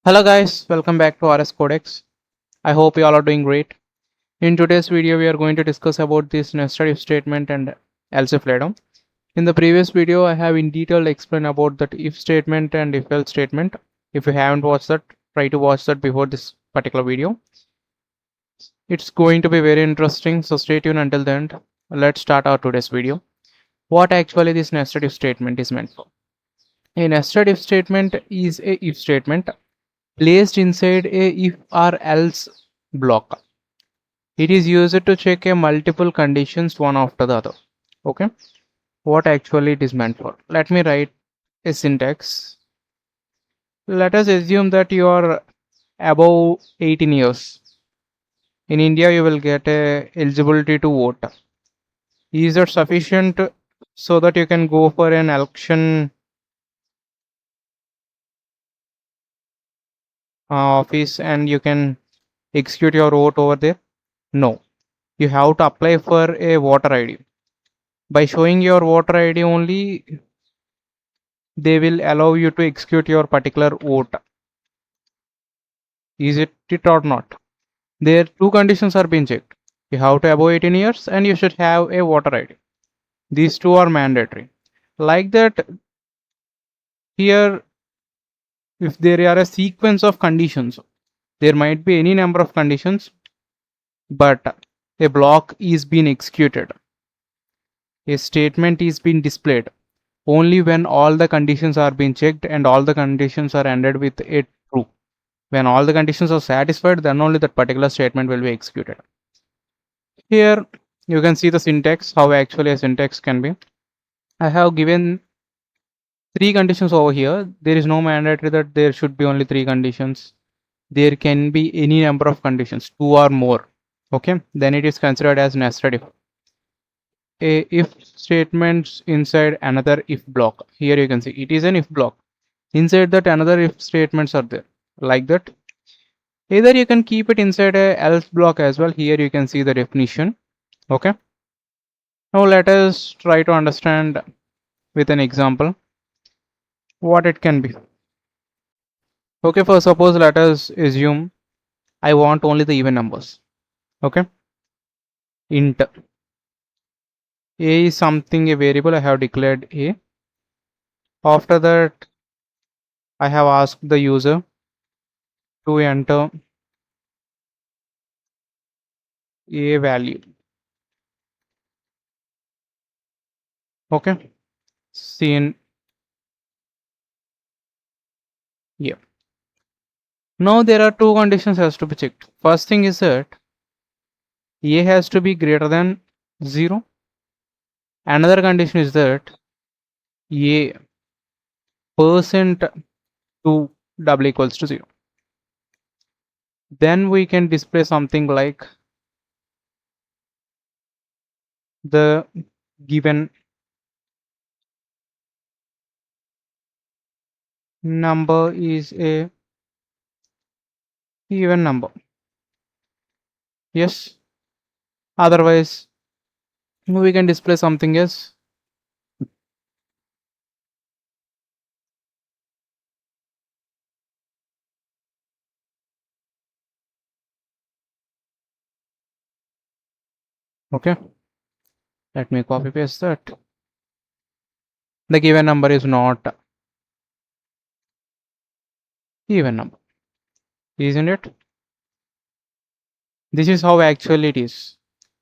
Hello guys, welcome back to RS Codex. I hope you all are doing great. In today's video, we are going to discuss about this nested if statement and else if later. In the previous video, I have in detail explained about that if statement and if else statement. If you haven't watched that, try to watch that before this particular video. It's going to be very interesting, so stay tuned until the end. Let's start our today's video. What actually this nested if statement is meant for? A nested if statement is a if statement placed inside a if or else block. It is used to check a multiple conditions one after the other. Okay, what actually it is meant for? Let me write a syntax. Let us assume that you are above 18 years. In India, you will get a eligibility to vote. Is that sufficient so that you can go for an election office and you can execute your vote over there? No, you have to apply for a voter ID. By showing your voter ID only, they will allow you to execute your particular vote. Is it or not? There two conditions are being checked. You have to above 18 years and you should have a voter ID. These two are mandatory. Like that, here, if there are a sequence of conditions, there might be any number of conditions, but a block is being executed. A statement is being displayed only when all the conditions are being checked and all the conditions are ended with a true. When all the conditions are satisfied, then only that particular statement will be executed. Here you can see the syntax, how actually a syntax can be. I have given three conditions over here. There is no mandatory that there should be only three conditions. There can be any number of conditions, two or more. Okay, then it is considered as nested if. A if statements inside another if block. Here you can see it is an if block. Inside that another if statements are there. Like that. Either you can keep it inside a else block as well. Here you can see the definition. Okay. Now let us try to understand with an example what it can be. Okay, for suppose let us assume I want only the even numbers. Okay. Int a is something a variable I have declared a. After that I have asked the user to enter a value. Okay. Seen here. Now there are two conditions has to be checked. First thing is that a has to be greater than 0. Another condition is that a percent to double equals to 0. Then we can display something like the given number is a even number. Yes, otherwise we can display something else. Okay, let me copy paste that. The given number is not even number, isn't it? This is how actually it is.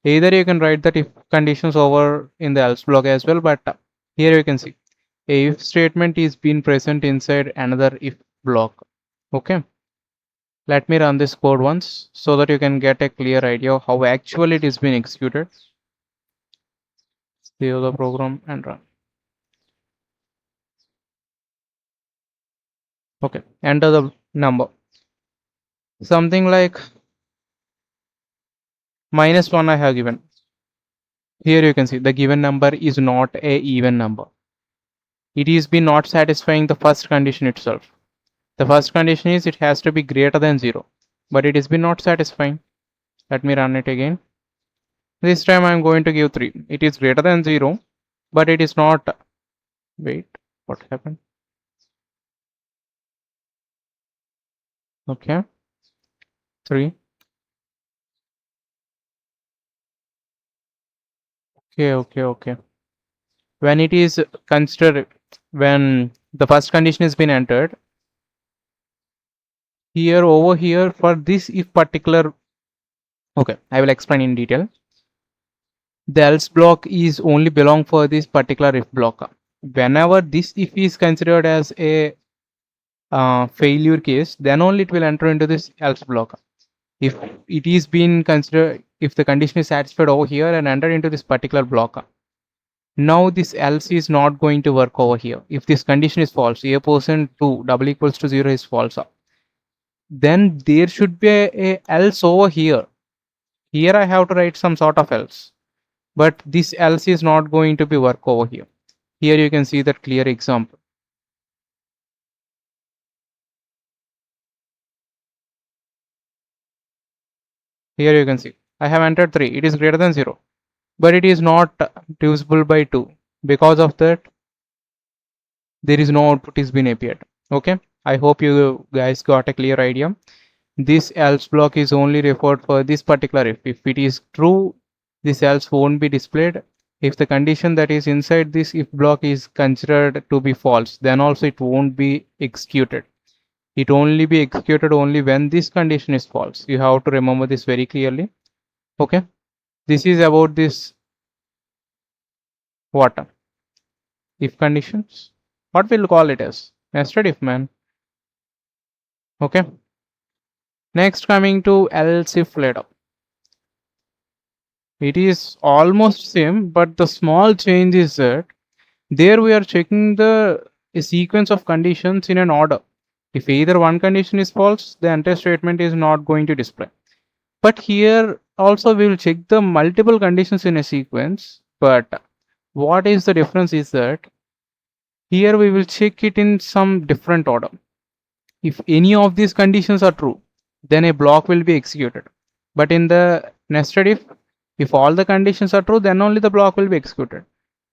Either you can write that if conditions over in the else block as well, but here you can see a if statement is being present inside another if block. Okay, let me run this code once so that you can get a clear idea of how actually it is being executed. Save the program and run. Okay, enter the number, something like -1 I have given. Here you can see the given number is not a even number. It is been not satisfying the first condition itself. The first condition is it has to be greater than 0, but it has been not satisfying. Let me run it again. This time I am going to give 3. It is greater than 0, but it is not. Wait, what happened? Okay, 3. Okay. When it is considered, when the first condition has been entered, here over here for this if particular, okay, I will explain in detail. The else block is only belong for this particular if block. Whenever this if is considered as a failure case, then only it will enter into this else block. If it is been considered, if the condition is satisfied over here and enter into this particular block, now this else is not going to work over here. If this condition is false, a% 2 double equals to 0 is false, then there should be a else over here. Here I have to write some sort of else, but this else is not going to be work over here. Here you can see that clear example. Here you can see I have entered 3. It is greater than 0, but it is not divisible by 2. Because of that, there is no output is been appeared. Okay, I hope you guys got a clear idea. This else block is only referred for this particular if it is true, this else won't be displayed. If the condition that is inside this if block is considered to be false, then also it won't be executed. It only be executed only when this condition is false. You have to remember this very clearly. Okay, this is about this what if conditions, what we'll call it as nested if, man. Okay, next coming to else if later. It is almost same, but the small change is that there we are checking the sequence of conditions in an order. If either one condition is false, the entire statement is not going to display. But here also we will check the multiple conditions in a sequence. But what is the difference is that here we will check it in some different order. If any of these conditions are true, then a block will be executed. But in the nested if all the conditions are true, then only the block will be executed.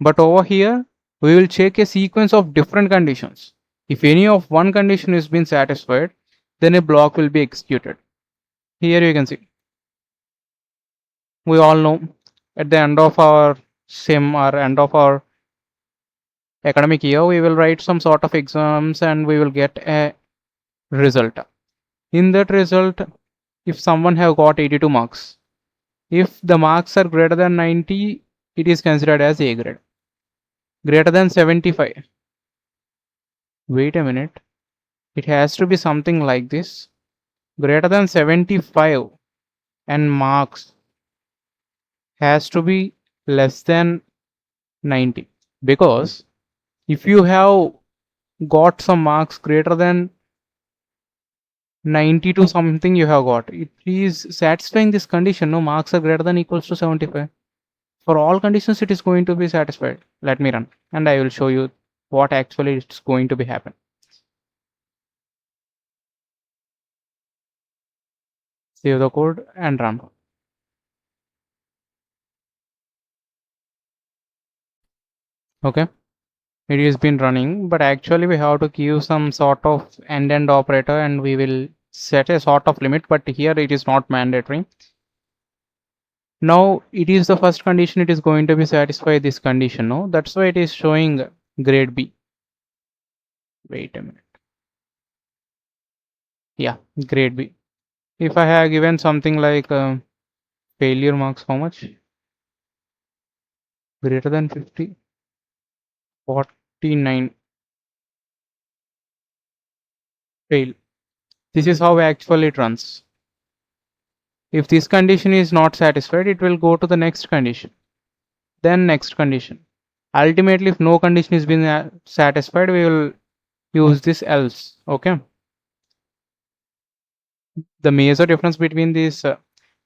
But over here, we will check a sequence of different conditions. If any of one condition is been satisfied, then a block will be executed. Here you can see. We all know at the end of our sim or end of our academic year, we will write some sort of exams and we will get a result. In that result, if someone have got 82 marks, if the marks are greater than 90, it is considered as A grade. Greater than 75. Wait a minute. It has to be something like this. Greater than 75 and marks has to be less than 90. Because if you have got some marks greater than 90 to something you have got, it is satisfying this condition. No, marks are greater than equals to 75. For all conditions, it is going to be satisfied. Let me run and I will show you what actually is going to be happen. Save the code and run. Okay, it has been running, but actually we have to give some sort of end operator and we will set a sort of limit, but here it is not mandatory. Now it is the first condition, it is going to be satisfy this condition. No, that's why it is showing grade B. Wait a minute. Yeah, grade B. If I have given something like failure marks, how much? Greater than 50, 49, fail. This is how actually it runs. If this condition is not satisfied, it will go to the next condition, then next condition. Ultimately, if no condition is been satisfied, we will use this else. Okay. The major difference between this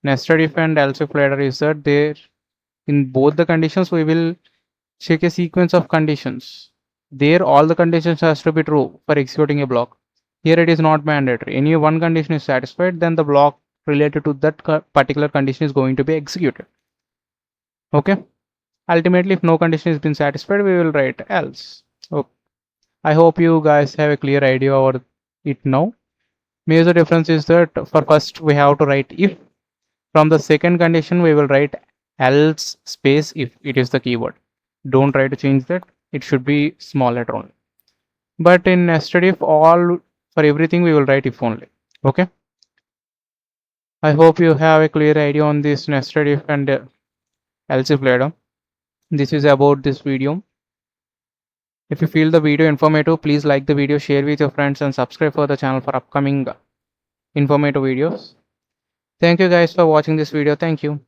nested if and else if ladder is that there in both the conditions we will check a sequence of conditions. There all the conditions has to be true for executing a block. Here it is not mandatory. Any one condition is satisfied, then the block related to that particular condition is going to be executed. Okay. Ultimately, if no condition has been satisfied, we will write else. Okay. I hope you guys have a clear idea over it now. Major difference is that for first we have to write if. From the second condition we will write else space if it is the keyword. Don't try to change that. It should be small letter only. But in nested if, all for everything we will write if only. Okay. I hope you have a clear idea on this nested if and else if later. This is about this video. If you feel the video informative, please like the video, share with your friends and subscribe for the channel for upcoming informative videos. Thank you guys for watching this video. Thank you.